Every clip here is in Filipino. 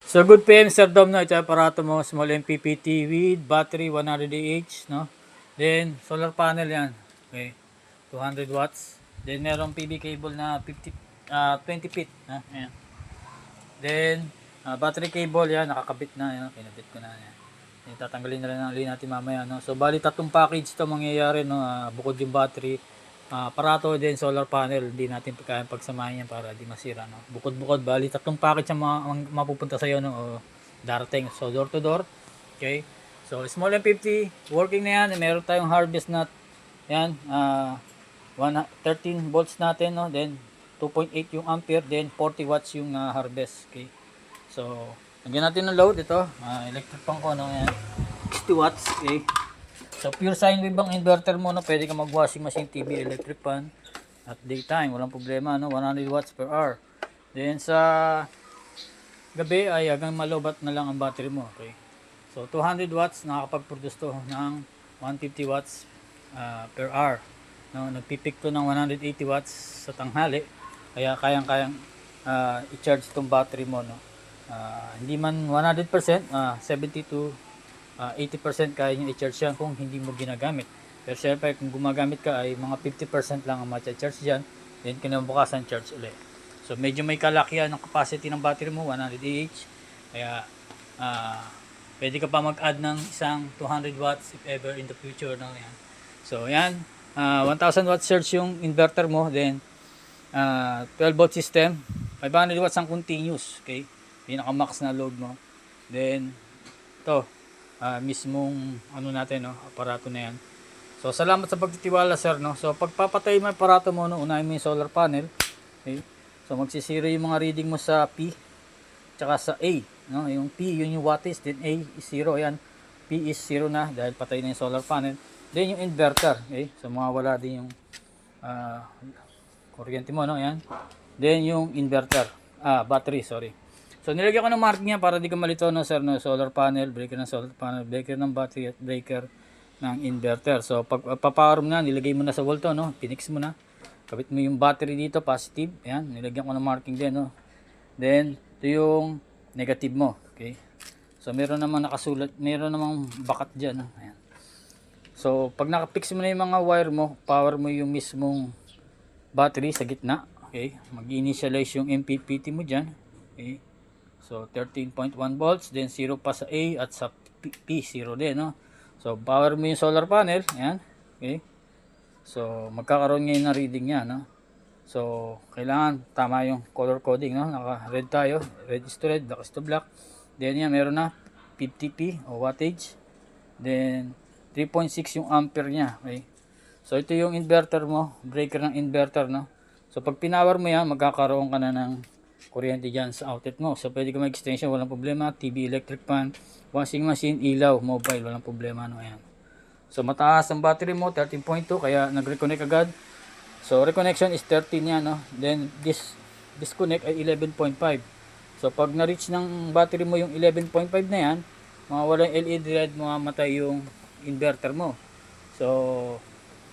So good PM Sir Dom, no, ito yung aparato mo, small MPPT with battery 100 Ah, no. Then solar panel yan. Okay. 200 watts. Then merong PV cable na 20 feet, ha. Ayan. Then battery cable yan, nakakabit na, yan, kinabit ko na yan. Tatanggalin na lang natin mamaya, no. So bali tatlong package 'to mangyayari, no. Bukod yung battery, aparato din solar panel, hindi natin kayang pagsamahin yan para di masira, no. Bukod bali tatlong package ang mapupunta sa iyo, no, o darating. So door to door. Okay. So small M50 working na yan. Meron tayong harvest nut. Yan, 13 volts natin, no. Then 2.8 yung ampere, then 40 watts yung harvest. Okay. So lagyan natin ng load ito, electric pan ko, no, yan. 60 watts. Okay. So pure sine wave ang inverter mo, no. Pwede ka mag washing machine, TV, electric pan at daytime, walang problema, no. 100 watts per hour. Then sa gabi ay hanggang malobat na lang ang battery mo. Okay. So 200 watts nakakapag-produce to ng 150 watts per hour. No, nagpipick to ng 180 watts sa tanghali. Kaya kayang-kayang i-charge itong battery mo, no. Hindi man 100%, 70 to 80% kaya nyo i-charge yan kung hindi mo ginagamit. Pero syempre kung gumagamit ka ay mga 50% lang ang ma-charge dyan. Then kinabukasan charge ulit. So medyo may kalakihan ng capacity ng battery mo, 100 Ah. Kaya pwede ka pa mag-add ng isang 200 watts if ever in the future, no, yan. So yan, 1000 watts surge yung inverter mo. Then 12 volt system, 500 watts ang continuous. Okay, pinaka-max na load mo. Then ito mismong ano natin, no, aparato na yan. So salamat sa pagtitiwala, sir, no. So pagpapatay mo yung aparato mo, no, unahin mo yung solar panel. Okay, so magsisiro yung mga reading mo sa P tsaka sa A, no. Yung P yun yung wattage, then A is 0. Yan, P is 0 na dahil patay na yung solar panel. Then yung inverter, okay, so mawawala din yung kuryente mo, no, yan. Then yung inverter, battery, sorry. So nilagyan ko ng marking niya para di ka malito, no, sir, no. Solar panel, breaker ng solar panel, breaker ng battery at breaker ng inverter. So pag papower mo na, nilagay mo na sa wall to, no, pinix mo na. Kabit mo yung battery dito, positive. Ayan, nilagyan ko ng marking din, no. Then ito yung negative mo, okay. So meron namang nakasulat, meron namang bakat diyan, no. Ayan. So pag nakapix mo na yung mga wire mo, power mo yung mismong battery sa gitna. Okay, mag-initialize yung MPPT mo diyan. Okay. So 13.1 volts, then 0 pa sa A at sa P 0 din, no. So power mo yung solar panel, ayan. Okay. So magkakaroon ngayon ng reading niya, no. So kailangan tama yung color coding, no. Naka-red tayo, red is to red, black is to black. Then yan, meron na 50p o wattage. Then 3.6 yung ampere niya, okay. So ito yung inverter mo, breaker ng inverter, no. So pag pinower mo yan, magkakaroon ka na ng kuryente dyan sa outlet mo. So pwede ka mag-extension, walang problema. TV, electric fan, washing machine, ilaw, mobile, walang problema, no. Ayan. So mataas ang battery mo, 13.2, kaya nag-reconnect agad. So reconnection is 13 yan, no. Then disconnect ay 11.5. So pag na-reach ng battery mo yung 11.5 na yan, mawawala yung LED red, mamamatay yung inverter mo. So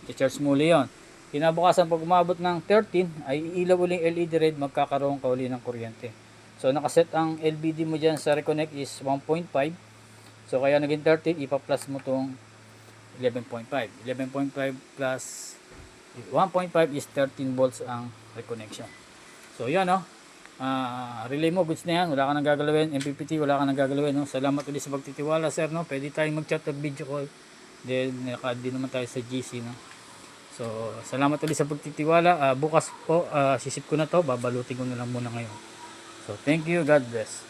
i-charge muli yon. Kinabukasan pag umabot ng 13 ay ilaw uling LED red, magkakaroon ka uli ng kuryente. So nakaset ang LVD mo dyan sa reconnect is 1.5. So kaya naging 13, ipa-plus mo tong 11.5. 11.5 plus 1.5 is 13 volts ang reconnection. So yan, no. Relay mo, goods na yan, wala ka nang gagalawin. MPPT, wala ka nang gagalawin, no. Salamat ulit sa pagtitiwala, sir, no. Pwede tayong mag-chat or video call. Then naka-add din naman tayo sa GC, no. So salamat ulit sa pagtitiwala. Bukas po sisip ko na to, babalutin ko na lang muna ngayon. So thank you, God bless.